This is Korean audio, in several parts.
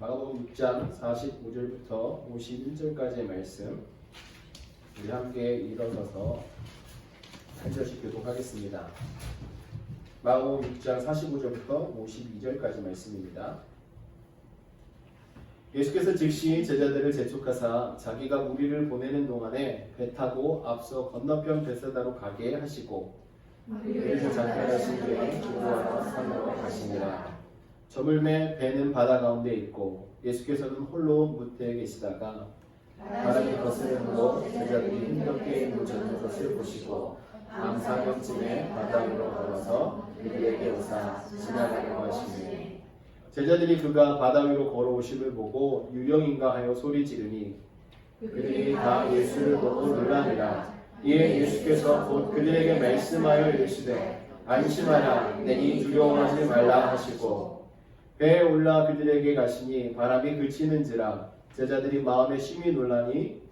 마가복음 6장 45절부터 51절까지의 말씀 우리 함께 일어서서 한 절씩 교독하겠습니다. 마가복음 6장 45절부터 52절까지 말씀입니다. 예수께서 즉시 제자들을 재촉하사 자기가 무리를 보내는 동안에 배 타고 앞서 건너편 벳사다로 가게 하시고 그래서 장편하신 뒤에 기도하러 산으로 가시니라. 저물매 배는 바다 가운데 있고 예수께서는 홀로 무태에 계시다가 바람이 거스름으로 제자들이 힘겹게 무젓는 것을 보시고 밤 4경쯤에 바다 위로 걸어서 그들에게 오사 지나가려고 하시니 제자들이 그가 바다 위로 걸어오심을 보고 유령인가 하여 소리 지르니 그들이 다 예수를 보고 놀라니라. 이에 예수께서 곧 그들에게 말씀하여 이르시되 안심하라 내니 두려워하지 말라 하시고 배에 올라 그들에게 가시니 바람이 그치는지라 제자들이 마음에 심히 놀라니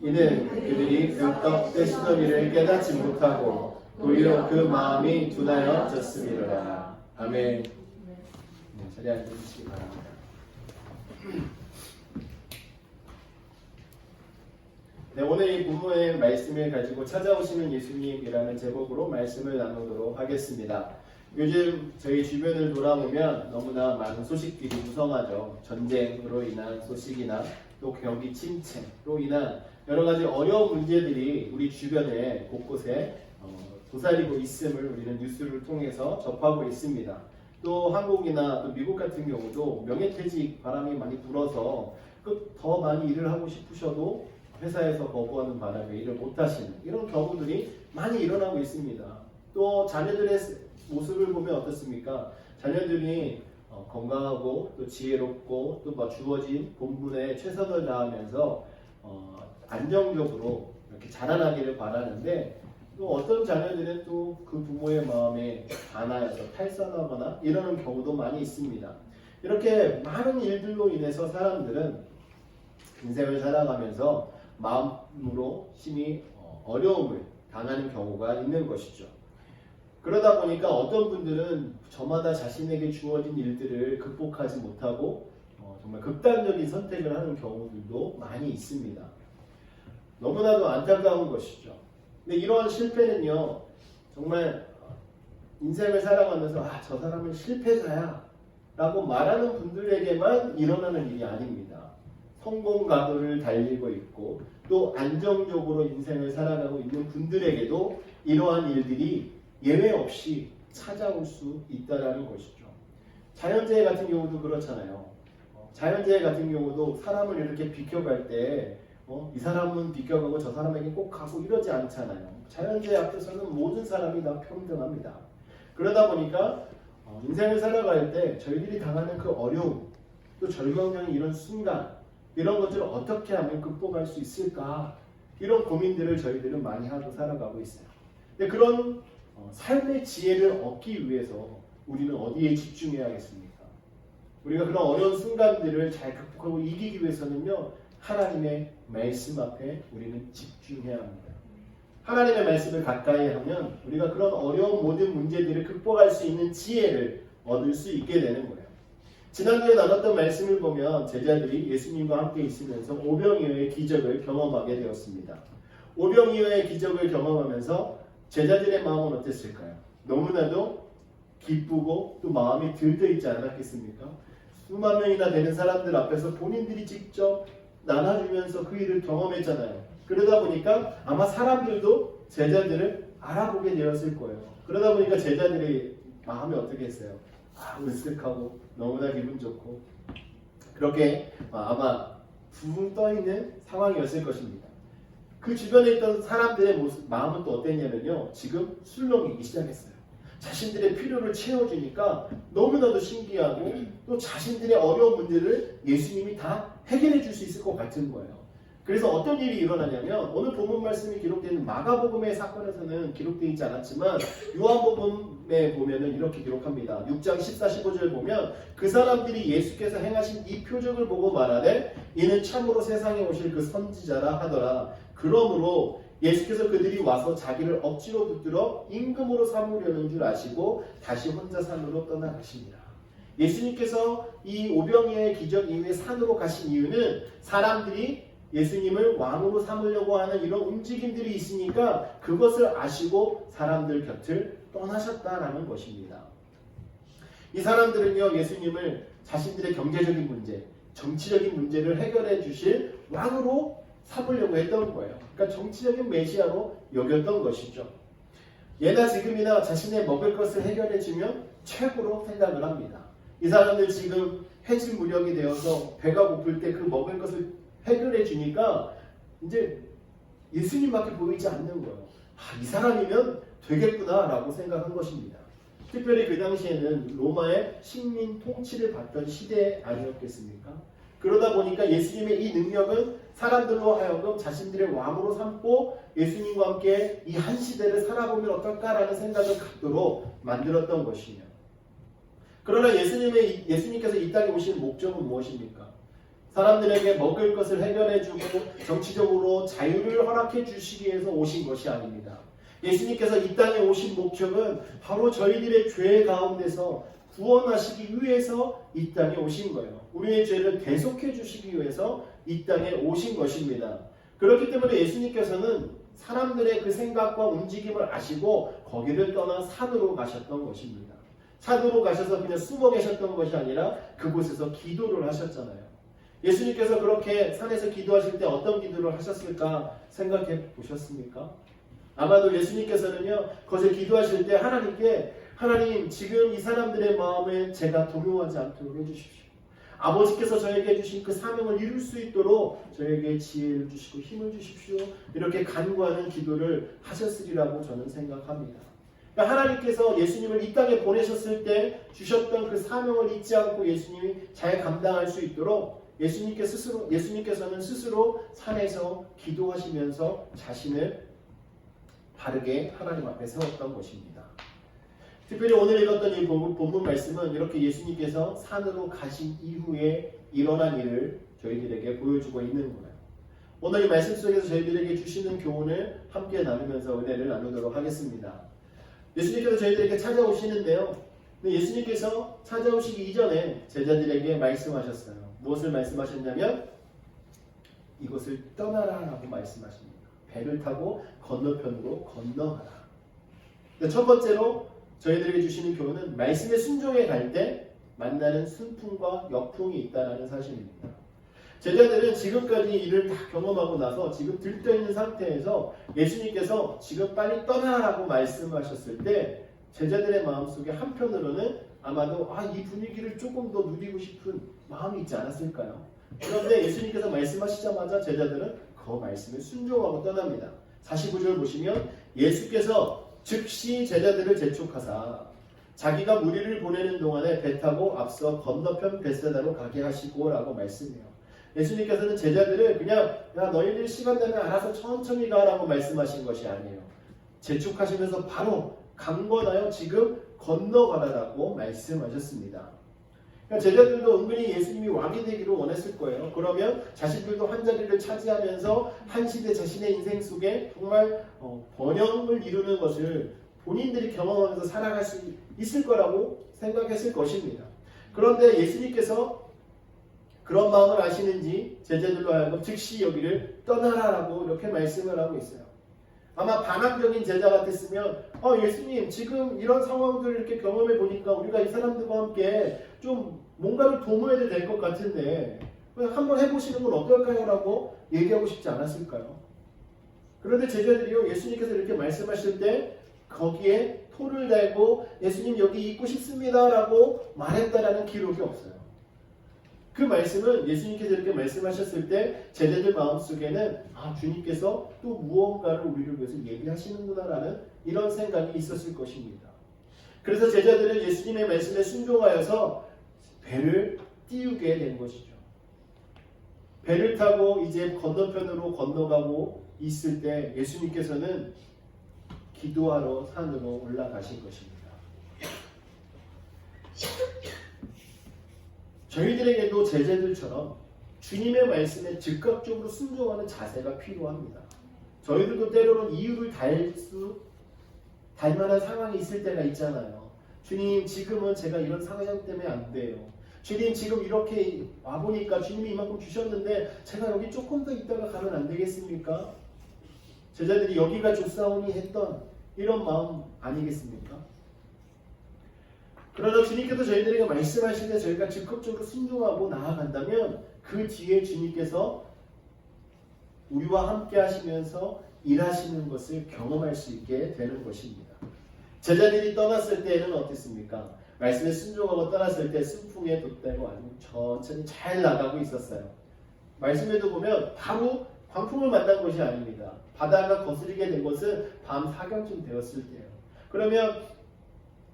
이는 그들이 그 떡 떼시던 일을 깨닫지 못하고 오히려 그 마음이 둔하여졌음이로라. 아멘. 자리에 앉으시기 바랍니다. 네, 오늘 이 부모의 말씀을 가지고 찾아오시는 예수님이라는 제목으로 말씀을 나누도록 하겠습니다. 요즘 저희 주변을 돌아보면 너무나 많은 소식들이 무성하죠. 전쟁으로 인한 소식이나 또 경기 침체로 인한 여러 가지 어려운 문제들이 우리 주변에 곳곳에 도사리고 있음을 우리는 뉴스를 통해서 접하고 있습니다. 또 한국이나 또 미국 같은 경우도 명예퇴직 바람이 많이 불어서 더 많이 일을 하고 싶으셔도 회사에서 거부하는 바람에 일을 못하시는 이런 경우들이 많이 일어나고 있습니다. 또 자녀들의 모습을 보면 어떻습니까? 자녀들이 건강하고 또 지혜롭고 또 주어진 본분에 최선을 다하면서 안정적으로 이렇게 자라나기를 바라는데 또 어떤 자녀들은 또 그 부모의 마음에 반하여서 탈선하거나 이러는 경우도 많이 있습니다. 이렇게 많은 일들로 인해서 사람들은 인생을 살아가면서 마음으로 심히 어려움을 당하는 경우가 있는 것이죠. 그러다 보니까 어떤 분들은 저마다 자신에게 주어진 일들을 극복하지 못하고 정말 극단적인 선택을 하는 경우들도 많이 있습니다. 너무나도 안타까운 것이죠. 근데 이러한 실패는요, 정말 인생을 살아가면서 저 사람은 실패자야 라고 말하는 분들에게만 일어나는 일이 아닙니다. 성공 가도를 달리고 있고 또 안정적으로 인생을 살아가고 있는 분들에게도 이러한 일들이 예외 없이 찾아올 수 있다는 것이죠. 자연재해 같은 경우도 그렇잖아요. 자연재해 같은 경우도 사람을 이렇게 비켜갈 때 이 사람은 비켜가고 저 사람에게 꼭 가고 이러지 않잖아요. 자연재해 앞에서는 모든 사람이 다 평등합니다. 그러다 보니까 인생을 살아갈 때 저희들이 당하는 그 어려움, 또 절망적인 이런 순간, 이런 것들을 어떻게 하면 극복할 수 있을까? 이런 고민들을 저희들은 많이 하고 살아가고 있어요. 근데 그런 삶의 지혜를 얻기 위해서 우리는 어디에 집중해야겠습니까? 우리가 그런 어려운 순간들을 잘 극복하고 이기기 위해서는요, 하나님의 말씀 앞에 우리는 집중해야 합니다. 하나님의 말씀을 가까이 하면 우리가 그런 어려운 모든 문제들을 극복할 수 있는 지혜를 얻을 수 있게 되는 거예요. 지난주에 나눴던 말씀을 보면 제자들이 예수님과 함께 있으면서 오병이어의 기적을 경험하게 되었습니다. 오병이어의 기적을 경험하면서 제자들의 마음은 어땠을까요? 너무나도 기쁘고 또 마음이 들떠있지 않았겠습니까? 수만 명이나 되는 사람들 앞에서 본인들이 직접 나눠주면서 그 일을 경험했잖아요. 그러다 보니까 아마 사람들도 제자들을 알아보게 되었을 거예요. 그러다 보니까 제자들의 마음이 어떻게 했어요? 으쓱하고 너무나 기분 좋고 그렇게 아마 붕 떠있는 상황이었을 것입니다. 그 주변에 있던 사람들의 마음은 또 어땠냐면요, 지금 술렁이기 시작했어요. 자신들의 필요를 채워주니까 너무나도 신기하고 또 자신들의 어려운 문제를 예수님이 다 해결해 줄 수 있을 것 같은 거예요. 그래서 어떤 일이 일어나냐면 오늘 본문 말씀이 기록되는 마가복음의 사건에서는 기록되어 있지 않았지만 요한복음에 보면은 이렇게 기록합니다. 6장 14, 15절 보면 그 사람들이 예수께서 행하신 이 표적을 보고 말하되 이는 참으로 세상에 오실 그 선지자라 하더라. 그러므로 예수께서 그들이 와서 자기를 억지로 붙들어 임금으로 삼으려는 줄 아시고 다시 혼자 산으로 떠나가십니다. 예수님께서 이 오병이어의 기적 이후에 산으로 가신 이유는 사람들이 예수님을 왕으로 삼으려고 하는 이런 움직임들이 있으니까 그것을 아시고 사람들 곁을 떠나셨다라는 것입니다. 이 사람들은요, 예수님을 자신들의 경제적인 문제, 정치적인 문제를 해결해 주실 왕으로 삼으려고 했던 거예요. 그러니까 정치적인 메시아로 여겼던 것이죠. 예나 지금이나 자신의 먹을 것을 해결해 주면 최고로 생각을 합니다. 이 사람들 지금 해질 무렵이 되어서 배가 고플 때 그 먹을 것을 해결해 주니까 이제 예수님밖에 보이지 않는 거예요. 이 사람이면 되겠구나 라고 생각한 것입니다. 특별히 그 당시에는 로마의 식민 통치를 받던 시대 아니었겠습니까? 그러다 보니까 예수님의 이 능력은 사람들로 하여금 자신들의 왕으로 삼고 예수님과 함께 이 한 시대를 살아보면 어떨까라는 생각을 갖도록 만들었던 것이며, 그러나 예수님께서 이 땅에 오신 목적은 무엇입니까? 사람들에게 먹을 것을 해결해주고 정치적으로 자유를 허락해 주시기 위해서 오신 것이 아닙니다. 예수님께서 이 땅에 오신 목적은 바로 저희들의 죄 가운데서 구원하시기 위해서 이 땅에 오신 거예요. 우리의 죄를 대속해 주시기 위해서 이 땅에 오신 것입니다. 그렇기 때문에 예수님께서는 사람들의 그 생각과 움직임을 아시고 거기를 떠나 산으로 가셨던 것입니다. 산으로 가셔서 그냥 숨어 계셨던 것이 아니라 그곳에서 기도를 하셨잖아요. 예수님께서 그렇게 산에서 기도하실 때 어떤 기도를 하셨을까 생각해 보셨습니까? 아마도 예수님께서는요, 거기서 기도하실 때 하나님께, 하나님, 지금 이 사람들의 마음에 제가 동요하지 않도록 해주십시오. 아버지께서 저에게 주신 그 사명을 이룰 수 있도록 저에게 지혜를 주시고 힘을 주십시오. 이렇게 간구하는 기도를 하셨으리라고 저는 생각합니다. 그러니까 하나님께서 예수님을 이 땅에 보내셨을 때 주셨던 그 사명을 잊지 않고 예수님이 잘 감당할 수 있도록 예수님께서는 스스로 산에서 기도하시면서 자신을 바르게 하나님 앞에 세웠던 것입니다. 특별히 오늘 읽었던 이 본문 말씀은 이렇게 예수님께서 산으로 가신 이후에 일어난 일을 저희들에게 보여주고 있는 거예요. 오늘 이 말씀 속에서 저희들에게 주시는 교훈을 함께 나누면서 은혜를 나누도록 하겠습니다. 예수님께서 저희들에게 찾아오시는데요. 예수님께서 찾아오시기 이전에 제자들에게 말씀하셨어요. 무엇을 말씀하셨냐면 이곳을 떠나라 라고 말씀하십니다. 배를 타고 건너편으로 건너가라. 첫 번째로 저희들에게 주시는 교훈은 말씀에 순종해 갈 때 만나는 순풍과 역풍이 있다는 사실입니다. 제자들은 지금까지 이를 다 경험하고 나서 지금 들떠있는 상태에서 예수님께서 지금 빨리 떠나라고 말씀하셨을 때 제자들의 마음속에 한편으로는 아마도 이 분위기를 조금 더 누리고 싶은 마음이 있지 않았을까요? 그런데 예수님께서 말씀하시자마자 제자들은 그 말씀에 순종하고 떠납니다. 49절 보시면 예수께서 즉시 제자들을 재촉하사 자기가 무리를 보내는 동안에 배 타고 앞서 건너편 벳세다로 가게 하시고 라고 말씀해요. 예수님께서는 제자들을 그냥 너희들 시간 되면 알아서 천천히 가라고 말씀하신 것이 아니에요. 재촉하시면서 바로 강권하여 지금 건너가라라고 말씀하셨습니다. 그러니까 제자들도 은근히 예수님이 왕이 되기를 원했을 거예요. 그러면 자신들도 한 자리를 차지하면서 한 시대 자신의 인생 속에 정말 번영을 이루는 것을 본인들이 경험하면서 살아갈 수 있을 거라고 생각했을 것입니다. 그런데 예수님께서 그런 마음을 아시는지 제자들로 하여금 즉시 여기를 떠나라라고 이렇게 말씀을 하고 있어요. 아마 반항적인 제자 같았으면 예수님 지금 이런 상황들을 이렇게 경험해 보니까 우리가 이 사람들과 함께 좀 뭔가를 도모해야 될 것 같은데 한번 해보시는 건 어떨까요? 라고 얘기하고 싶지 않았을까요? 그런데 제자들이요, 예수님께서 이렇게 말씀하실 때 거기에 토를 달고 예수님 여기 있고 싶습니다 라고 말했다라는 기록이 없어요. 그 말씀은 예수님께서 이렇게 말씀하셨을 때 제자들 마음속에는 주님께서 또 무언가를 우리를 위해서 얘기하시는구나 라는 이런 생각이 있었을 것입니다. 그래서 제자들은 예수님의 말씀에 순종하여서 배를 띄우게 된 것이죠. 배를 타고 이제 건너편으로 건너가고 있을 때 예수님께서는 기도하러 산으로 올라가신 것입니다. 저희들에게도 제자들처럼 주님의 말씀에 즉각적으로 순종하는 자세가 필요합니다. 저희들도 때로는 이유를 달 만한 상황이 있을 때가 있잖아요. 주님 지금은 제가 이런 상황 때문에 안 돼요. 주님 지금 이렇게 와보니까 주님이 이만큼 주셨는데 제가 여기 조금 더 있다가 가면 안 되겠습니까? 제자들이 여기가 좋사오니 했던 이런 마음 아니겠습니까? 그러나 주님께서 저희들에게 말씀하실 때 저희가 적극적으로 순종하고 나아간다면 그 뒤에 주님께서 우리와 함께 하시면서 일하시는 것을 경험할 수 있게 되는 것입니다. 제자들이 떠났을 때는 어땠습니까? 말씀에 순종하고 떠났을 때 순풍에 돛대고 아주 천천히 잘 나가고 있었어요. 말씀에도 보면 바로 광풍을 만난 것이 아닙니다. 바다가 거스리게 된 것은 밤 4경쯤 되었을 때예요. 그러면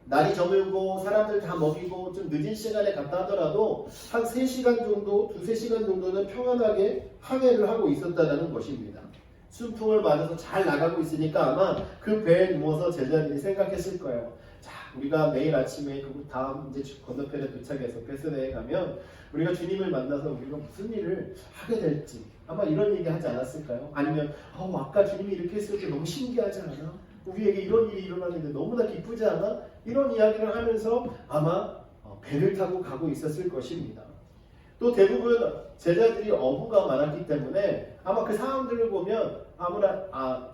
날이 저물고 사람들 다 먹이고 좀 늦은 시간에 갔다 하더라도 한 3시간 정도, 2-3시간 정도는 평안하게 항해를 하고 있었다는 것입니다. 순풍을 맞아서 잘 나가고 있으니까 아마 그 배에 누워서 제자들이 생각했을 거예요. 자, 우리가 내일 아침에 그 다음 이제 건너편에 도착해서 베스레에 가면 우리가 주님을 만나서 우리가 무슨 일을 하게 될지 아마 이런 얘기 하지 않았을까요? 아니면 아까 주님이 이렇게 했을 때 너무 신기하지 않아? 우리에게 이런 일이 일어나는데 너무나 기쁘지 않아? 이런 이야기를 하면서 아마 배를 타고 가고 있었을 것입니다. 또 대부분 제자들이 어부가 많았기 때문에 아마 그 상황들을 보면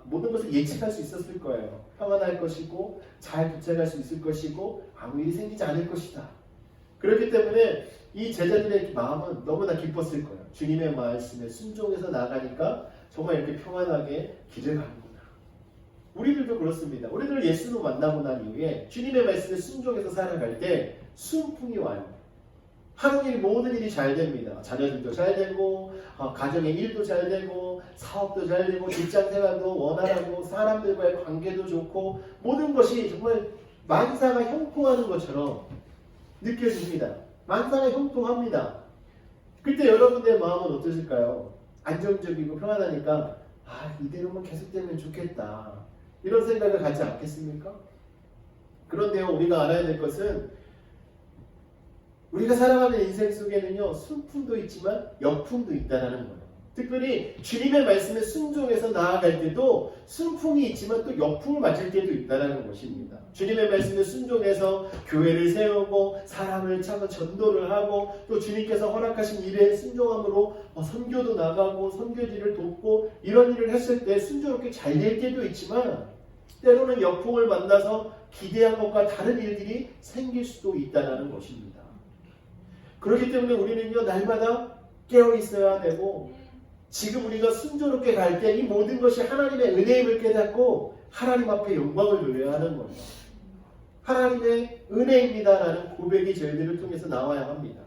모든 것을 예측할 수 있었을 거예요. 평안할 것이고 잘 도착할 수 있을 것이고 아무 일이 생기지 않을 것이다. 그렇기 때문에 이 제자들의 마음은 너무나 기뻤을 거예요. 주님의 말씀에 순종해서 나가니까 정말 이렇게 평안하게 길을 가는구나. 우리들도 그렇습니다. 우리들 예수를 만나고 난 이후에 주님의 말씀에 순종해서 살아갈 때 순풍이 와요. 하루 일 모든 일이 잘 됩니다. 자녀들도 잘 되고 가정의 일도 잘 되고 사업도 잘 되고 직장생활도 원활하고 사람들과의 관계도 좋고 모든 것이 정말 만사가 형통하는 것처럼 느껴집니다. 만사가 형통합니다. 그때 여러분의 마음은 어떠실까요? 안정적이고 평안하니까 이대로만 계속되면 좋겠다. 이런 생각을 갖지 않겠습니까? 그런데요, 우리가 알아야 될 것은 우리가 살아가는 인생 속에는요, 순풍도 있지만 역풍도 있다는 거예요. 특별히 주님의 말씀에 순종해서 나아갈 때도 순풍이 있지만 또 역풍을 맞을 때도 있다는 것입니다. 주님의 말씀에 순종해서 교회를 세우고 사람을 찾아 전도를 하고 또 주님께서 허락하신 일에 순종함으로 선교도 나가고 선교지를 돕고 이런 일을 했을 때 순조롭게 잘 될 때도 있지만 때로는 역풍을 만나서 기대한 것과 다른 일들이 생길 수도 있다는 것입니다. 그렇기 때문에 우리는요, 날마다 깨어 있어야 되고 지금 우리가 순조롭게 갈 때 이 모든 것이 하나님의 은혜임을 깨닫고 하나님 앞에 영광을 돌려야 하는 거예요. 하나님의 은혜입니다라는 고백이 저희들을 통해서 나와야 합니다.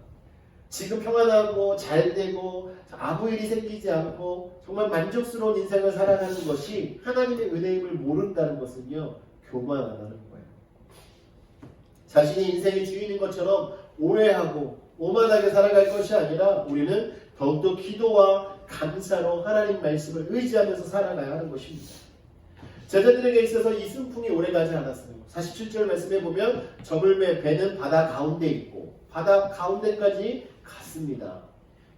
지금 평안하고 잘되고 아무 일이 생기지 않고 정말 만족스러운 인생을 살아가는 것이 하나님의 은혜임을 모른다는 것은요, 교만하다는 거예요. 자신이 인생의 주인인 것처럼 오해하고 오만하게 살아갈 것이 아니라 우리는 더욱더 기도와 감사로 하나님 말씀을 의지하면서 살아가야 하는 것입니다. 제자들에게 있어서 이 순풍이 오래가지 않았어요. 47절 말씀에 보면 저물매 배는 바다 가운데 있고 바다 가운데까지 갔습니다.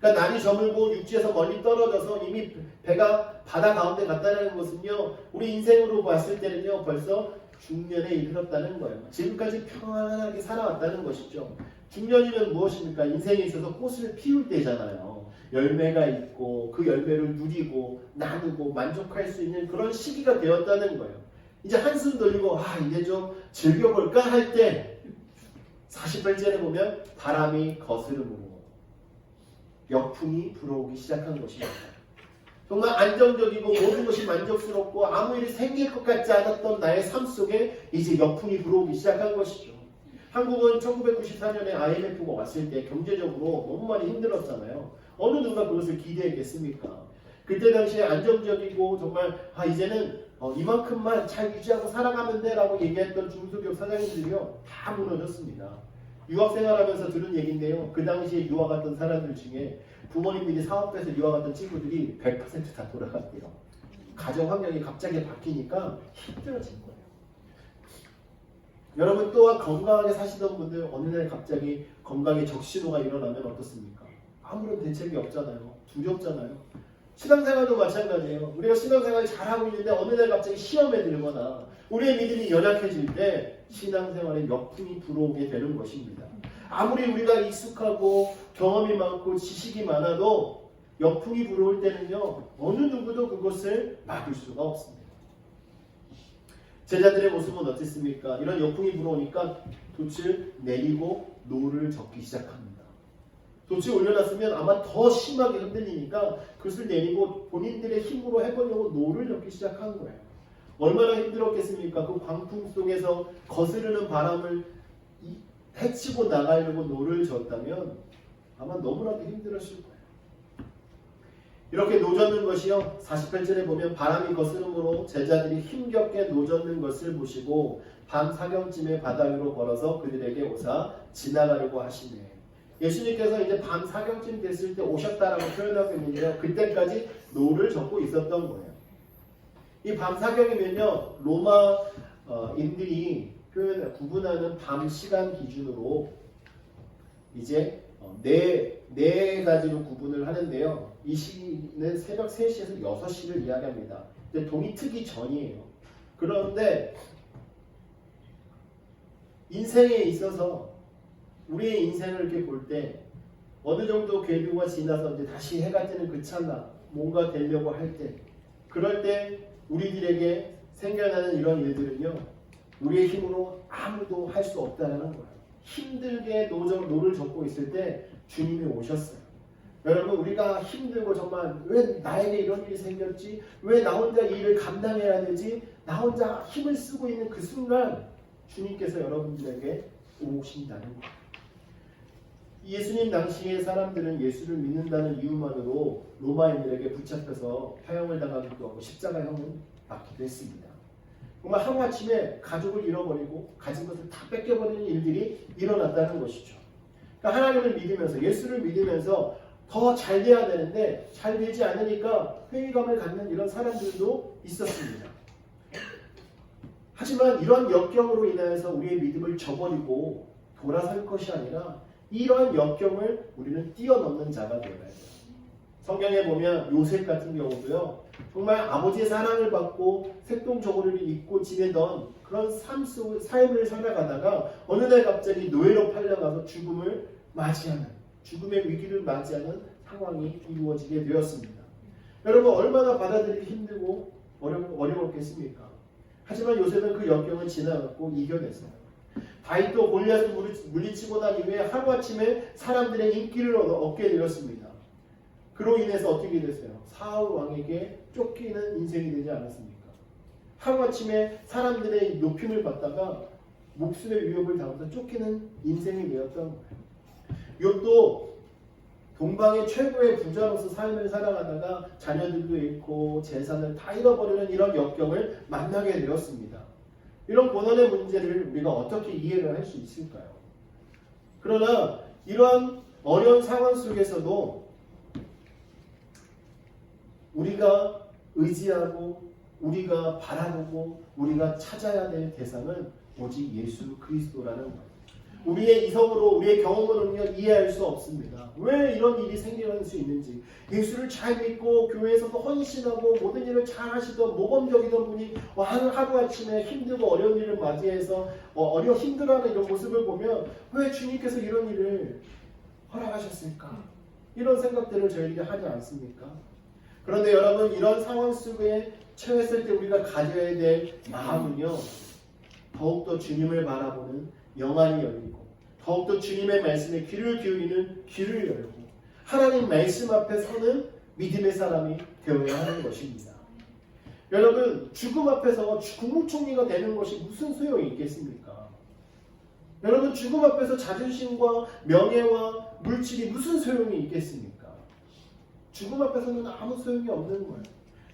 그러니까 날이 저물고 육지에서 멀리 떨어져서 이미 배가 바다 가운데 갔다는 것은요, 우리 인생으로 봤을 때는요, 벌써 중년에 이르렀다는 거예요. 지금까지 평안하게 살아왔다는 것이죠. 중년이면 무엇입니까? 인생에 있어서 꽃을 피울 때잖아요. 열매가 있고 그 열매를 누리고 나누고 만족할 수 있는 그런 시기가 되었다는 거예요. 이제 한숨 돌리고 이제 좀 즐겨볼까 할 때 48절에 보면 바람이 거스름으로 역풍이 불어오기 시작한 것입니다. 정말 안정적이고 모든 것이 만족스럽고 아무 일이 생길 것 같지 않았던 나의 삶 속에 이제 역풍이 불어오기 시작한 것이죠. 한국은 1994년에 IMF가 왔을 때 경제적으로 너무 많이 힘들었잖아요. 어느 누가 그것을 기대했겠습니까? 그때 당시에 안정적이고 정말 이제는 이만큼만 잘 유지하고 살아가면 돼 라고 얘기했던 중소기업 사장님들이요, 다 무너졌습니다. 유학생활하면서 들은 얘기인데요, 그 당시에 유학 갔던 사람들 중에 부모님들이 사업해서 유학 갔던 친구들이 100% 다 돌아갔대요. 가정 환경이 갑자기 바뀌니까 힘들어진 거예요. 여러분 또한 건강하게 사시던 분들 어느 날 갑자기 건강에 적신호가 일어나면 어떻습니까? 아무런 대책이 없잖아요. 두렵잖아요. 신앙생활도 마찬가지예요. 우리가 신앙생활을 잘하고 있는데 어느 날 갑자기 시험에 들거나 우리의 믿음이 연약해질 때 신앙생활에 역풍이 불어오게 되는 것입니다. 아무리 우리가 익숙하고 경험이 많고 지식이 많아도 역풍이 불어올 때는요, 어느 누구도 그것을 막을 수가 없습니다. 제자들의 모습은 어땠습니까? 이런 역풍이 불어오니까 돛을 내리고 노를 젓기 시작합니다. 돛이 올려놨으면 아마 더 심하게 흔들리니까 그것을 내리고 본인들의 힘으로 해보려고 노를 젓기 시작한 거예요. 얼마나 힘들었겠습니까? 그 광풍 속에서 거스르는 바람을 헤치고 나가려고 노를 젓다면 아마 너무나도 힘들었을 거예요. 이렇게 노젓는 것이요, 48절에 보면 바람이 거스름으로 제자들이 힘겹게 노젓는 것을 보시고 밤 사경쯤에 바다 위로 걸어서 그들에게 오사 지나가려고 하시네. 예수님께서 이제 밤 사경쯤 됐을 때 오셨다라고 표현하고 있는데요, 그때까지 노를 젓고 있었던 거예요. 이 밤 사경이면요, 로마인들이 구분하는 밤 시간 기준으로 이제 네 가지로 구분을 하는데요. 이 시기는 새벽 3시에서 6시를 이야기합니다. 근데 동이 트기 전이에요. 그런데 인생에 있어서 우리의 인생을 이렇게 볼 때 어느 정도 궤도가 지나서 이제 다시 해가 뜨는 그 찰나 뭔가 되려고 할 때, 그럴 때 우리들에게 생겨나는 이런 일들은요, 우리의 힘으로 아무도 할 수 없다는 거예요. 힘들게 노를 젓고 있을 때 주님이 오셨어요. 여러분, 우리가 힘들고 정말 왜 나에게 이런 일이 생겼지? 왜 나 혼자 이 일을 감당해야 되지? 나 혼자 힘을 쓰고 있는 그 순간 주님께서 여러분들에게 오신다는 거예요. 예수님 당시의 사람들은 예수를 믿는다는 이유만으로 로마인들에게 붙잡혀서 파형을 당하기도 하고 십자가형을 받기도 했습니다. 정말 하루아침에 가족을 잃어버리고 가진 것을 다 뺏겨버리는 일들이 일어났다는 것이죠. 그러니까 하나님을 믿으면서, 예수를 믿으면서 더 잘 돼야 되는데 잘 되지 않으니까 회의감을 갖는 이런 사람들도 있었습니다. 하지만 이런 역경으로 인하여서 우리의 믿음을 저버리고 돌아설 것이 아니라 이러한 역경을 우리는 뛰어넘는 자가 되어야 돼요. 성경에 보면 요셉 같은 경우도요, 정말 아버지의 사랑을 받고 색동저고리를 입고 지내던 그런 삶을 살아가다가 어느 날 갑자기 노예로 팔려가서 죽음의 위기를 맞이하는 상황이 이루어지게 되었습니다. 여러분, 얼마나 받아들이기 힘들고 어려웠겠습니까? 하지만 요셉은 그 역경을 지나갔고 이겨냈어요. 다윗도 골리앗을 물리치고 난 이후에 하루아침에 사람들의 인기를 얻게 되었습니다. 그로 인해서 어떻게 됐어요? 사울 왕에게 쫓기는 인생이 되지 않았습니까? 하루아침에 사람들의 높임을 받다가 목숨의 위협을 당하면서 쫓기는 인생이 되었던 거예요. 욥도 동방의 최고의 부자로서 삶을 살아가다가 자녀들도 잃고 재산을 다 잃어버리는 이런 역경을 만나게 되었습니다. 이런 고난의 문제를 우리가 어떻게 이해를 할 수 있을까요? 그러나 이러한 어려운 상황 속에서도 우리가 의지하고 우리가 바라보고 우리가 찾아야 될 대상은 오직 예수 그리스도라는 거예요. 우리의 이성으로, 우리의 경험으로는요, 이해할 수 없습니다. 왜 이런 일이 생길 수 있는지. 예수를 잘 믿고 교회에서도 헌신하고 모든 일을 잘 하시던 모범적이던 분이 하루아침에 힘들고 어려운 일을 맞이해서 힘들어하는 이런 모습을 보면 왜 주님께서 이런 일을 허락하셨을까? 이런 생각들을 저희들이 하지 않습니까? 그런데 여러분, 이런 상황 속에 처했을 때 우리가 가져야 될 마음은요, 더욱더 주님을 바라보는 영안이 열리고, 더욱더 주님의 말씀에 귀를 기울이는 귀를 열고, 하나님 말씀 앞에 서는 믿음의 사람이 되어야 하는 것입니다. 여러분, 죽음 앞에서 국무총리가 되는 것이 무슨 소용이 있겠습니까? 여러분, 죽음 앞에서 자존심과 명예와 물질이 무슨 소용이 있겠습니까? 죽음 앞에서는 아무 소용이 없는 거예요.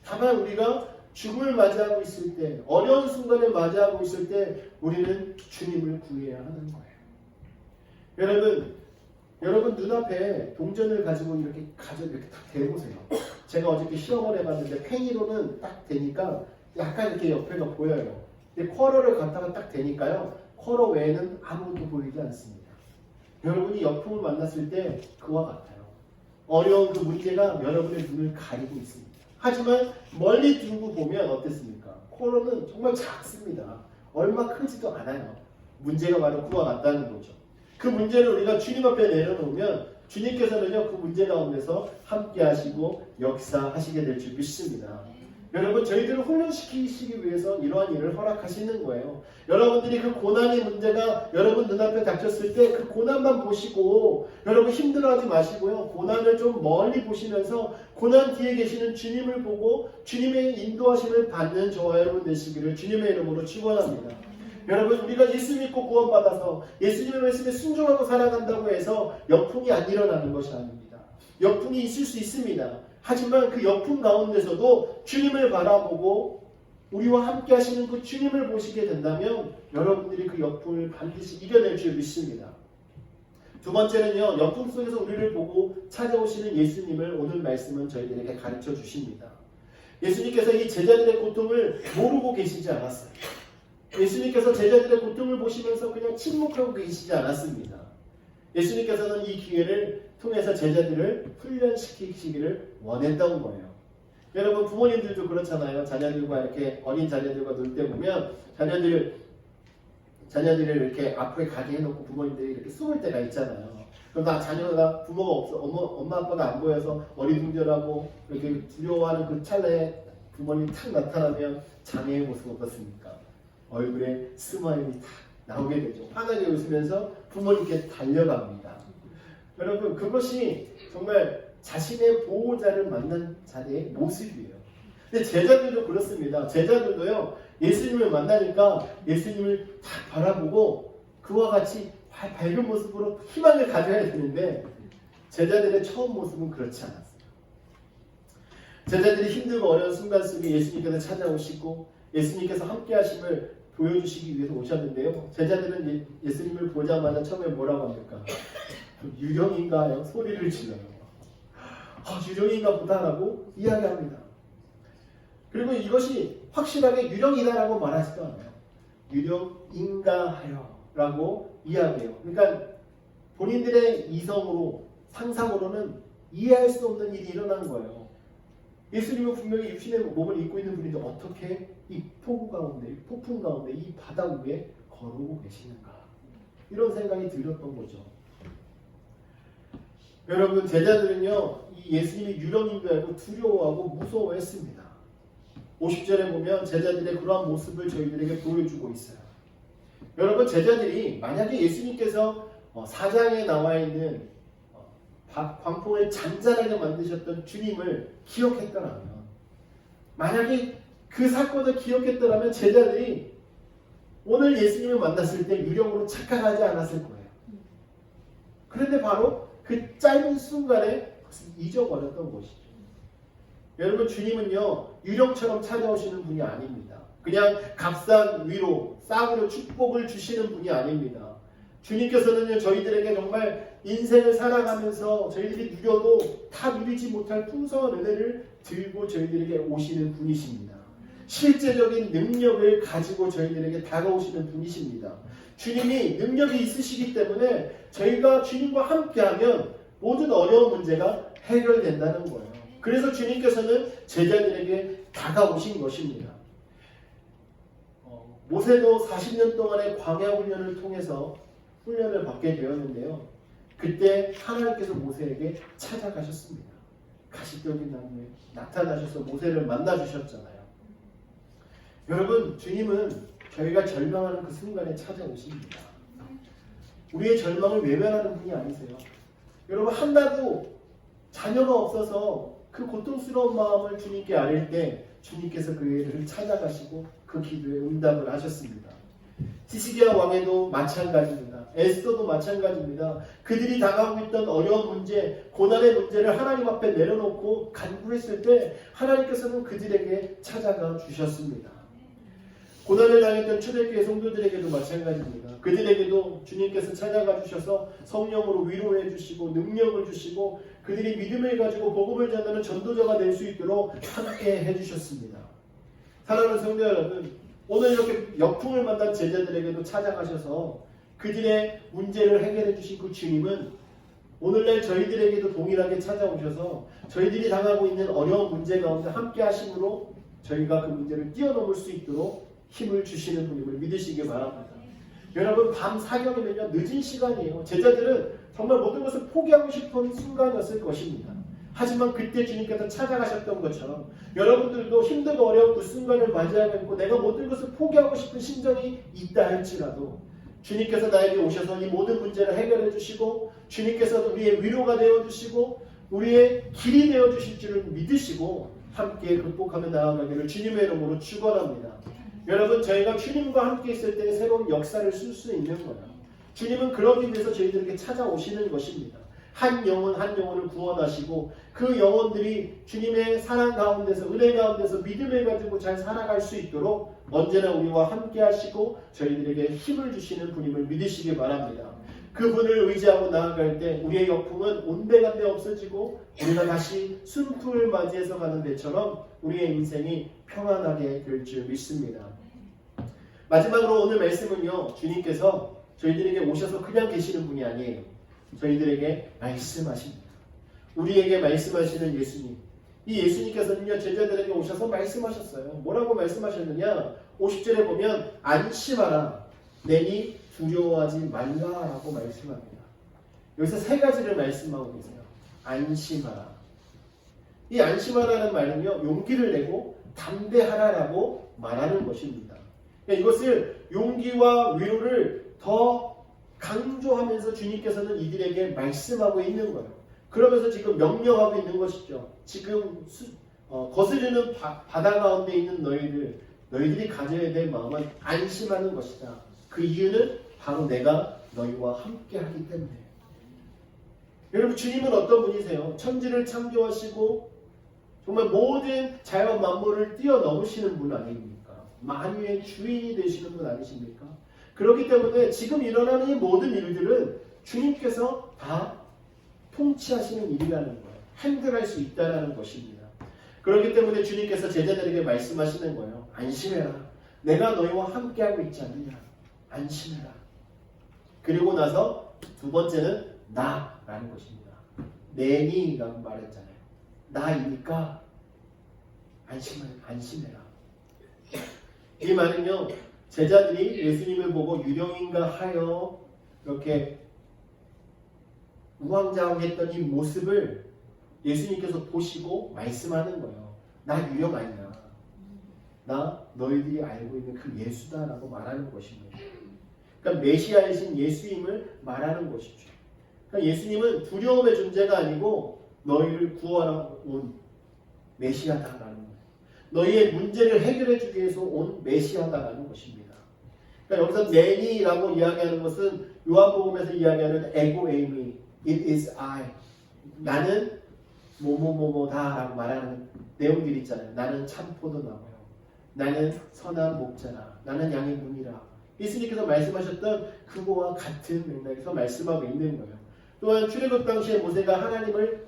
다만 우리가 죽음을 맞이하고 있을 때, 어려운 순간을 맞이하고 있을 때 우리는 주님을 구해야 하는 거예요. 여러분 눈앞에 동전을 가지고 이렇게 딱 대보세요. 제가 어저께 시험을 해봤는데 팽이로는 딱 대니까 약간 이렇게 옆에가 보여요. 근데 쿼러를 갖다가 딱 대니까요, 쿼러 외에는 아무것도 보이지 않습니다. 여러분이 역풍을 만났을 때 그와 같아요. 어려운 그 문제가 여러분의 눈을 가리고 있습니다. 하지만 멀리 두고 보면 어땠습니까? 쿼러는 정말 작습니다. 얼마 크지도 않아요. 문제가 바로 그와 같다는 거죠. 그 문제를 우리가 주님 앞에 내려놓으면 주님께서는요 그 문제 가운데서 함께 하시고 역사하시게 될 줄 믿습니다. 여러분 저희들을 훈련시키시기 위해서 이러한 일을 허락하시는 거예요. 여러분들이 그 고난의 문제가 여러분 눈앞에 닥쳤을 때 그 고난만 보시고 여러분 힘들어하지 마시고요. 고난을 좀 멀리 보시면서 고난 뒤에 계시는 주님을 보고 주님의 인도하심을 받는 저와 여러분 되시기를 주님의 이름으로 축원합니다. 여러분 우리가 예수 믿고 구원받아서 예수님의 말씀에 순종하고 살아간다고 해서 역풍이 안 일어나는 것이 아닙니다. 역풍이 있을 수 있습니다. 하지만 그 역풍 가운데서도 주님을 바라보고 우리와 함께 하시는 그 주님을 보시게 된다면 여러분들이 그 역풍을 반드시 이겨낼 줄 믿습니다. 두 번째는요, 역풍 속에서 우리를 보고 찾아오시는 예수님을 오늘 말씀은 저희들에게 가르쳐 주십니다. 예수님께서 이 제자들의 고통을 모르고 계시지 않았어요. 예수님께서 제자들의 고통을 보시면서 그냥 침묵하고 계시지 않았습니다. 예수님께서는 이 기회를 통해서 제자들을 훈련시키시기를 원했던 거예요. 여러분 부모님들도 그렇잖아요. 자녀들과 이렇게 어린 자녀들과 놀 때 보면 자녀들을 이렇게 앞에 가게 해놓고 부모님들이 이렇게 숨을 때가 있잖아요. 그럼 나 자녀가 부모가 없어, 엄마 아빠가 안 보여서 어리둥절하고 이렇게 두려워하는 그 찰나에 부모님이 탁 나타나면 자녀의 모습 어떻습니까? 얼굴에 스마일이 탁 나오게 되죠. 환하게 웃으면서 부모님께 달려갑니다. 여러분 그것이 정말 자신의 보호자를 만난 자리의 모습이에요. 근데 제자들도 그렇습니다. 제자들도요 예수님을 만나니까 예수님을 딱 바라보고 그와 같이 밝은 모습으로 희망을 가져야 되는데 제자들의 처음 모습은 그렇지 않았어요. 제자들이 힘들고 어려운 순간 속에 예수님께서 찾아오시고 예수님께서 함께 하심을 보여주시기 위해서 오셨는데요. 제자들은 예수님을 보자마자 처음에 뭐라고 합니까? 유령인가요? 소리를 질러요. 유령인가 보다라고 이야기합니다. 그리고 이것이 확실하게 유령이다라고 말하지도 않아요. 유령인가 하여 라고 이야기해요. 그러니까 본인들의 이성으로 상상으로는 이해할 수 없는 일이 일어난 거예요. 예수님은 분명히 육신의 몸을 입고 있는 분인데 어떻게 이 폭우 가운데, 이 폭풍 가운데, 이 바다 위에 걸어오고 계시는가? 이런 생각이 들었던 거죠. 여러분 제자들은요 이 예수님이 유령인 줄 알고 두려워하고 무서워했습니다. 50절에 보면 제자들의 그러한 모습을 저희들에게 보여주고 있어요. 여러분 제자들이 만약에 예수님께서 사장에 나와 있는 광풍을 잔잔하게 만드셨던 주님을 기억했더라면, 만약에 그 사건을 기억했더라면 제자들이 오늘 예수님을 만났을 때 유령으로 착각하지 않았을 거예요. 그런데 바로 그 짧은 순간에 잊어버렸던 것이죠. 여러분 주님은요 유령처럼 찾아오시는 분이 아닙니다. 그냥 값싼 위로 싸구려 축복을 주시는 분이 아닙니다. 주님께서는요 저희들에게 정말 인생을 살아가면서 저희들이 누려도 다 누리지 못할 풍성한 은혜를 들고 저희들에게 오시는 분이십니다. 실제적인 능력을 가지고 저희들에게 다가오시는 분이십니다. 주님이 능력이 있으시기 때문에 저희가 주님과 함께하면 모든 어려운 문제가 해결된다는 거예요. 그래서 주님께서는 제자들에게 다가오신 것입니다. 모세도 40년 동안의 광야 훈련을 통해서 훈련을 받게 되었는데요. 그때 하나님께서 모세에게 찾아가셨습니다. 가시적인 나무에 나타나셔서 모세를 만나주셨잖아요. 여러분 주님은 저희가 절망하는 그 순간에 찾아오십니다. 우리의 절망을 외면하는 분이 아니세요. 여러분 한나도 자녀가 없어서 그 고통스러운 마음을 주님께 아릴 때 주님께서 그 애를 찾아가시고 그 기도에 응답을 하셨습니다. 히스기야 왕에도 마찬가지입니다. 에스더도 마찬가지입니다. 그들이 당하고 있던 어려운 문제, 고난의 문제를 하나님 앞에 내려놓고 간구했을 때 하나님께서는 그들에게 찾아가 주셨습니다. 고난을 당했던 초대교회 성도들에게도 마찬가지입니다. 그들에게도 주님께서 찾아가 주셔서 성령으로 위로해 주시고 능력을 주시고 그들이 믿음을 가지고 복음을 전하는 전도자가 될 수 있도록 함께 해주셨습니다. 사랑하는 성도 여러분, 오늘 이렇게 역풍을 만난 제자들에게도 찾아가셔서 그들의 문제를 해결해 주신 그 주님은 오늘날 저희들에게도 동일하게 찾아오셔서 저희들이 당하고 있는 어려운 문제 가운데 함께 하심으로 저희가 그 문제를 뛰어넘을 수 있도록 힘을 주시는 분임을 믿으시기 바랍니다. 여러분 밤 사경이면요 늦은 시간이에요. 제자들은 정말 모든 것을 포기하고 싶은 순간이었을 것입니다. 하지만 그때 주님께서 찾아가셨던 것처럼 여러분들도 힘들고 어려운 그 순간을 맞이하고 있고 내가 모든 것을 포기하고 싶은 심정이 있다 할지라도 주님께서 나에게 오셔서 이 모든 문제를 해결해 주시고 주님께서 우리의 위로가 되어 주시고 우리의 길이 되어 주실 줄을 믿으시고 함께 극복하며 나아가기를 주님의 이름으로 축원합니다. 여러분 저희가 주님과 함께 있을 때 새로운 역사를 쓸 수 있는 거예요. 주님은 그러기 위해서 저희들에게 찾아오시는 것입니다. 한 영혼을 구원하시고 그 영혼들이 주님의 사랑 가운데서 은혜 가운데서 믿음을 가지고 잘 살아갈 수 있도록 언제나 우리와 함께 하시고 저희들에게 힘을 주시는 분임을 믿으시기 바랍니다. 그분을 의지하고 나아갈 때 우리의 역풍은 온데간데 없어지고 우리가 다시 순풍을 맞이해서 가는 데처럼 우리의 인생이 평안하게 될 줄 믿습니다. 마지막으로 오늘 말씀은요. 주님께서 저희들에게 오셔서 그냥 계시는 분이 아니에요. 저희들에게 말씀하십니다. 우리에게 말씀하시는 예수님. 이 예수님께서는요. 제자들에게 오셔서 말씀하셨어요. 뭐라고 말씀하셨느냐. 50절에 보면 안심하라. 내니 두려워하지 말라라고 말씀합니다. 여기서 세 가지를 말씀하고 계세요. 안심하라. 이 안심하라는 말은요. 용기를 내고 담대하라라고 말하는 것입니다. 이것을 용기와 위로를 더 강조하면서 주님께서는 이들에게 말씀하고 있는 거예요. 그러면서 지금 명령하고 있는 것이죠. 지금 거스르는 바다 가운데 있는 너희들이 가져야 될 마음은 안심하는 것이다. 그 이유는 바로 내가 너희와 함께 하기 때문에. 여러분 주님은 어떤 분이세요? 천지를 창조하시고 정말 모든 자연 만물을 뛰어넘으시는 분 아닙니까? 만유의 주인이 되시는 분 아니십니까? 그렇기 때문에 지금 일어나는 이 모든 일들은 주님께서 다 통치하시는 일이라는 거예요. 핸들할 수 있다는 것입니다. 그렇기 때문에 주님께서 제자들에게 말씀하시는 거예요. 안심해라. 내가 너희와 함께하고 있지 않느냐. 안심해라. 그리고 나서 두 번째는 나라는 것입니다. 내니라고 말했잖아요. 나이니까 안심해라. 이 말은요. 제자들이 예수님을 보고 유령인가 하여 이렇게 우왕좌왕했던 이 모습을 예수님께서 보시고 말씀하는 거예요. 나 유령 아니야. 나 너희들이 알고 있는 그 예수다라고 말하는 것입니다. 그러니까 메시아이신 예수임을 말하는 것이죠. 그러니까 예수님은 두려움의 존재가 아니고 너희를 구하러 온 메시아다라는 거예요. 너희의 문제를 해결해 주기 위해서 온 메시아다라는 것입니다. 그러니까 여기서 내니라고 이야기하는 것은 요한복음에서 이야기하는 에고에이미, it is I. 나는 뭐뭐뭐뭐다라고 말하는 내용들이 있잖아요. 나는 참 포도나무요. 나는 선한 목자라. 나는 양의 문이라. 예수님께서 말씀하셨던 그거와 같은 맥락에서 말씀하고 있는 거예요. 또한 출애굽 당시에 모세가 하나님을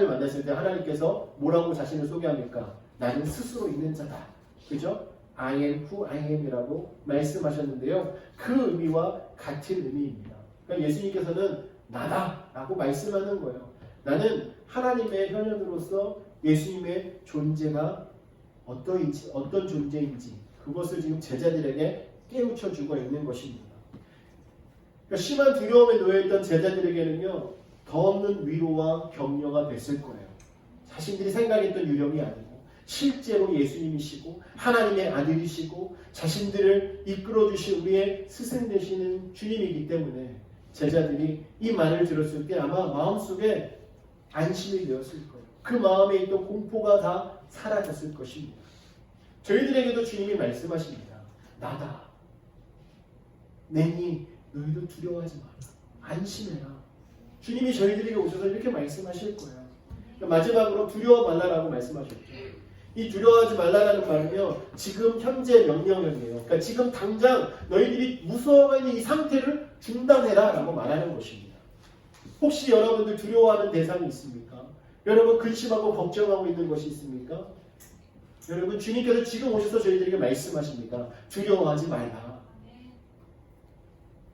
만났을 때 하나님께서 뭐라고 자신을 소개합니까? 나는 스스로 있는 자다. 그죠? I am who I am 이라고 말씀하셨는데요. 그 의미와 같은 의미입니다. 그러니까 예수님께서는 나다 라고 말씀하는 거예요. 나는 하나님의 현현으로서 예수님의 존재가 어떤 존재인지 그것을 지금 제자들에게 깨우쳐주고 있는 것입니다. 그러니까 심한 두려움에 놓여있던 제자들에게는요. 더 없는 위로와 격려가 됐을 거예요. 자신들이 생각했던 유령이 아니고 실제로 예수님이시고 하나님의 아들이시고 자신들을 이끌어주신 우리의 스승 되시는 주님이기 때문에 제자들이 이 말을 들었을 때 아마 마음속에 안심이 되었을 거예요. 그 마음에 있던 공포가 다 사라졌을 것입니다. 저희들에게도 주님이 말씀하십니다. 나다. 내니 너희도 두려워하지 마라. 안심해라. 주님이 저희들에게 오셔서 이렇게 말씀하실 거예요. 마지막으로 두려워 말라라고 말씀하셨죠. 이 두려워하지 말라라는 말은요. 지금 현재 명령형이에요. 그러니까 지금 당장 너희들이 무서워가 있는 이 상태를 중단해라 라고 말하는 것입니다. 혹시 여러분들 두려워하는 대상이 있습니까? 여러분 근심하고 걱정하고 있는 것이 있습니까? 여러분 주님께서 지금 오셔서 저희들에게 말씀하십니다. 두려워하지 말라.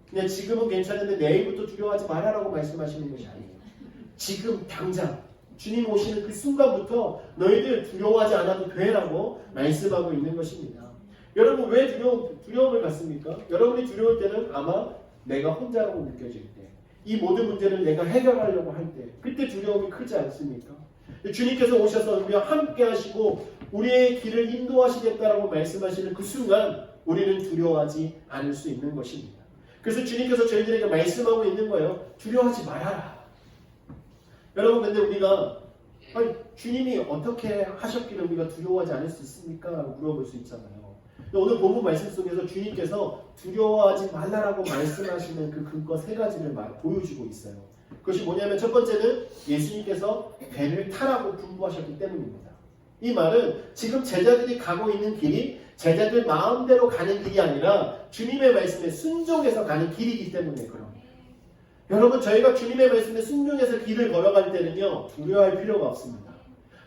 그냥 지금은 괜찮은데 내일부터 두려워하지 말라라고 말씀하시는 것이 아니에요. 지금 당장 주님 오시는 그 순간부터 너희들 두려워하지 않아도 되라고 말씀하고 있는 것입니다. 여러분 왜 두려움을 갖습니까? 여러분이 두려울 때는 아마 내가 혼자라고 느껴질 때, 이 모든 문제를 내가 해결하려고 할 때, 그때 두려움이 크지 않습니까? 주님께서 오셔서 우리와 함께 하시고 우리의 길을 인도하시겠다라고 말씀하시는 그 순간 우리는 두려워하지 않을 수 있는 것입니다. 그래서 주님께서 저희들에게 말씀하고 있는 거예요. 두려워하지 말아라. 여러분 근데 우리가 아니, 주님이 어떻게 하셨기를 우리가 두려워하지 않을 수 있습니까? 라고 물어볼 수 있잖아요. 오늘 본문 말씀 속에서 주님께서 두려워하지 말라라고 말씀하시는 그 근거 세 가지를 보여주고 있어요. 그것이 뭐냐면 첫 번째는 예수님께서 배를 타라고 분부하셨기 때문입니다. 이 말은 지금 제자들이 가고 있는 길이 제자들 마음대로 가는 길이 아니라 주님의 말씀에 순종해서 가는 길이기 때문에 그럽니다. 여러분 저희가 주님의 말씀에 순종해서 길을 걸어갈 때는요 두려워할 필요가 없습니다.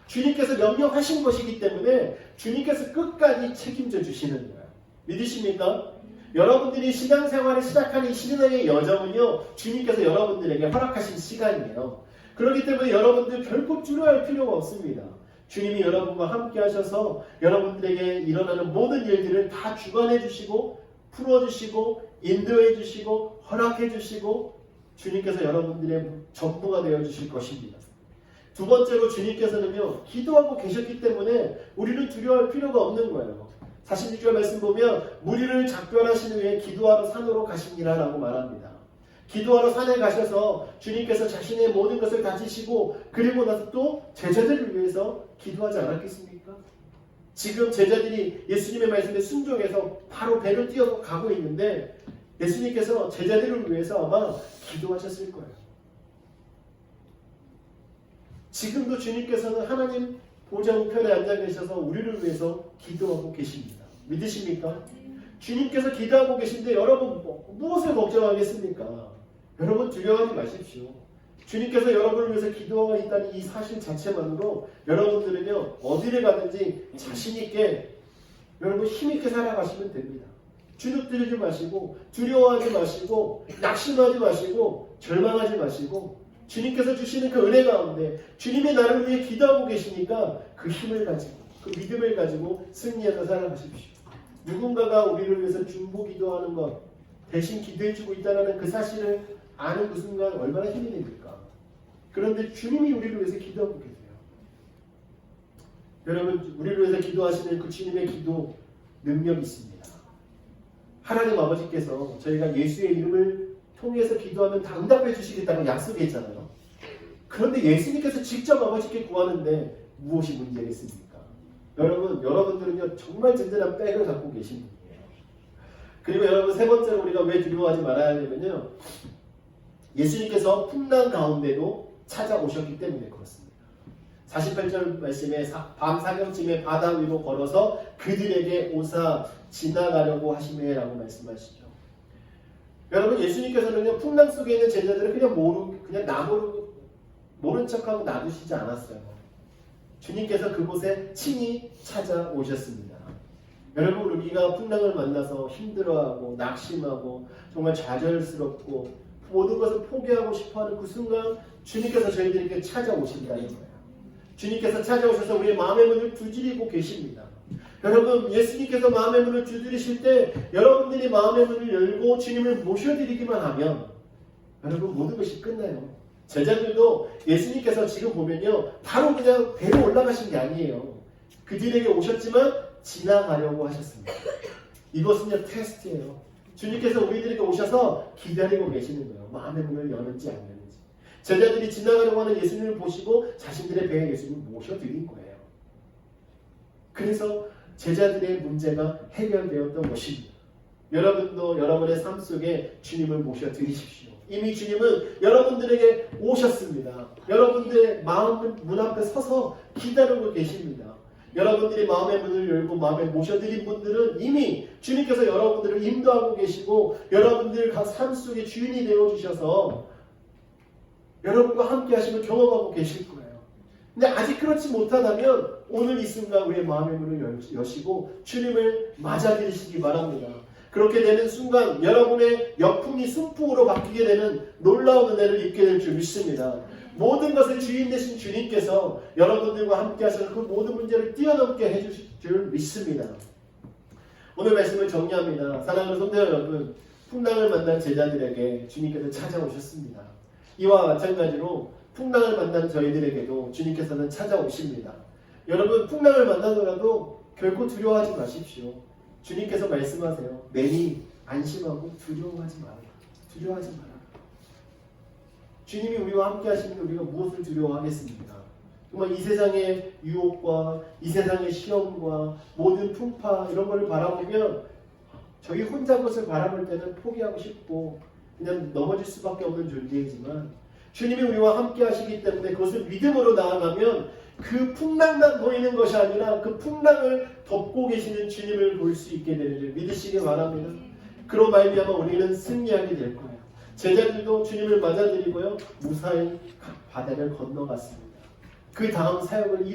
주님께서 명령하신 것이기 때문에 주님께서 끝까지 책임져 주시는 거예요. 믿으십니까? 여러분들이 신앙생활을 시작하는 이 신앙의 여정은요 주님께서 여러분들에게 허락하신 시간이에요. 그렇기 때문에 여러분들 결코 두려워할 필요가 없습니다. 주님이 여러분과 함께 하셔서 여러분들에게 일어나는 모든 일들을 다 주관해 주시고 풀어주시고 인도해 주시고 허락해 주시고 주님께서 여러분들의 전부가 되어 주실 것입니다. 두 번째로 주님께서는요 기도하고 계셨기 때문에 우리는 두려워할 필요가 없는 거예요. 46절 말씀 보면 무리를 작별하신 후에 기도하러 산으로 가시니라 라고 말합니다. 기도하러 산에 가셔서 주님께서 자신의 모든 것을 다지시고 그리고 나서 또 제자들을 위해서 기도하지 않았겠습니까? 지금 제자들이 예수님의 말씀에 순종해서 바로 배를 띄어서 가고 있는데 예수님께서 제자들을 위해서 아마 기도하셨을 거예요. 지금도 주님께서는 하나님 보좌 우편에 앉아 계셔서 우리를 위해서 기도하고 계십니다. 믿으십니까? 주님께서 기도하고 계신데 여러분 무엇을 걱정하겠습니까? 여러분 두려워하지 마십시오. 주님께서 여러분을 위해서 기도하고 있다는 이 사실 자체만으로 여러분들은요 어디를 가든지 자신있게 여러분 힘있게 살아가시면 됩니다. 주눅들지 마시고 두려워하지 마시고 낙심하지 마시고 절망하지 마시고 주님께서 주시는 그 은혜 가운데 주님의 나를 위해 기도하고 계시니까 그 힘을 가지고 그 믿음을 가지고 승리해서 살아가십시오. 누군가가 우리를 위해서 중보 기도하는 것 대신 기도해주고 있다는 그 사실을 아는 그 순간 얼마나 힘이 됩니까? 그런데 주님이 우리를 위해서 기도하고 계세요. 여러분 우리를 위해서 기도하시는 그 주님의 기도 능력이 있습니다. 하나님 아버지께서 저희가 예수의 이름을 통해서 기도하면 다 응답해 주시겠다고 약속했잖아요. 그런데 예수님께서 직접 아버지께 구하는데 무엇이 문제겠습니까? 여러분, 여러분들은요 정말 든든한 백을 갖고 계신 분이에요. 그리고 여러분 세 번째로 우리가 왜 두려워하지 말아야 하냐면요 예수님께서 풍랑 가운데도 찾아오셨기 때문에 그렇습니다. 48절 말씀에 밤 사경쯤에 바다 위로 걸어서 그들에게 오사 지나가려고 하시매 라고 말씀하시죠. 여러분 예수님께서는요 풍랑 속에 있는 제자들을 그냥 모른 척하고 놔두시지 않았어요. 주님께서 그곳에 친히 찾아오셨습니다. 여러분 우리가 풍랑을 만나서 힘들어하고 낙심하고 정말 좌절스럽고 모든 것을 포기하고 싶어하는 그 순간 주님께서 저희들에게 찾아오신다는 거예요. 주님께서 찾아오셔서 우리의 마음의 문을 두드리고 계십니다. 여러분 예수님께서 마음의 문을 두드리실 때 여러분들이 마음의 문을 열고 주님을 모셔드리기만 하면 여러분 모든 것이 끝나요. 제자들도 예수님께서 지금 보면요 바로 그냥 배로 올라가신 게 아니에요. 그들에게 오셨지만 지나가려고 하셨습니다. 이것은요 테스트예요. 주님께서 우리들에게 오셔서 기다리고 계시는 거예요. 마음의 문을 여는지 안 여는지. 제자들이 지나가려고 하는 예수님을 보시고 자신들의 배에 예수님을 모셔드린 거예요. 그래서 제자들의 문제가 해결되었던 것입니다. 여러분도 여러분의 삶 속에 주님을 모셔드리십시오. 이미 주님은 여러분들에게 오셨습니다. 여러분들의 마음 문 앞에 서서 기다리고 계십니다. 여러분들이 마음의 문을 열고 마음에 모셔드린 분들은 이미 주님께서 여러분들을 인도하고 계시고 여러분들 삶 속에 주인이 되어주셔서 여러분과 함께 하심을 경험하고 계실 거예요. 근데 아직 그렇지 못하다면 오늘 이 순간 우리의 마음의 문을 여시고 주님을 맞아들이시기 바랍니다. 그렇게 되는 순간 여러분의 역풍이 순풍으로 바뀌게 되는 놀라운 은혜를 입게 될 줄 믿습니다. 모든 것의 주인 되신 주님께서 여러분들과 함께 하셔서 그 모든 문제를 뛰어넘게 해주실 줄 믿습니다. 오늘 말씀을 정리합니다. 사랑하는 성도 여러분, 풍랑을 만난 제자들에게 주님께서 찾아오셨습니다. 이와 마찬가지로 풍랑을 만난 저희들에게도 주님께서는 찾아오십니다. 여러분, 풍랑을 만나더라도 결코 두려워하지 마십시오. 주님께서 말씀하세요. 내니 안심하고 두려워하지 마라. 두려워하지 마라. 주님이 우리와 함께 하시면 우리가 무엇을 두려워하겠습니까? 정말 이 세상의 유혹과 이 세상의 시험과 모든 풍파 이런 걸 바라보면 저희 혼자 것을 바라볼 때는 포기하고 싶고 그냥 넘어질 수밖에 없는 존재이지만 주님이 우리와 함께 하시기 때문에 그것을 믿음으로 나아가면 그 풍랑만 보이는 것이 아니라 그 풍랑을 덮고 계시는 주님을 볼 수 있게 되는 믿으시기 바랍니다. 그로 말미암아 우리는 승리하게 될 거예요. 제자들도 주님을 맞아들이고요. 무사히 바다를 건너갔습니다. 그 다음 사역을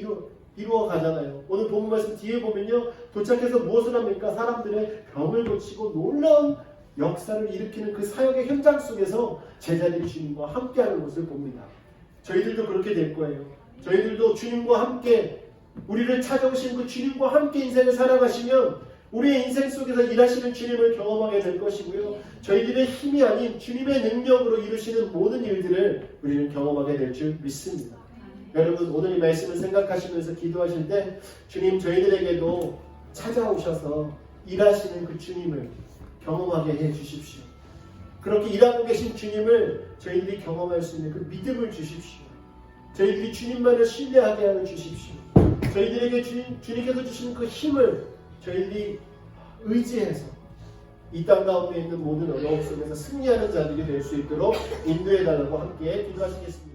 이루어 가잖아요. 오늘 본문 말씀 뒤에 보면요. 도착해서 무엇을 합니까? 사람들의 병을 고치고 놀라운 역사를 일으키는 그 사역의 현장 속에서 제자들이 주님과 함께하는 것을 봅니다. 저희들도 그렇게 될 거예요. 저희들도 주님과 함께 우리를 찾아오신 그 주님과 함께 인생을 살아가시면 우리의 인생 속에서 일하시는 주님을 경험하게 될 것이고요. 저희들의 힘이 아닌 주님의 능력으로 이루시는 모든 일들을 우리는 경험하게 될 줄 믿습니다. 여러분, 오늘 이 말씀을 생각하시면서 기도하실 때 주님 저희들에게도 찾아오셔서 일하시는 그 주님을 경험하게 해 주십시오. 그렇게 일하고 계신 주님을 저희들이 경험할 수 있는 그 믿음을 주십시오. 저희들이 주님만을 신뢰하게 하여 주십시오. 저희들에게 주님께서 주시는 그 힘을 저희들이 의지해서 이 땅 가운데 있는 모든 어려움 속에서 승리하는 자들이 될 수 있도록 인도해달라고 함께 기도하시겠습니다.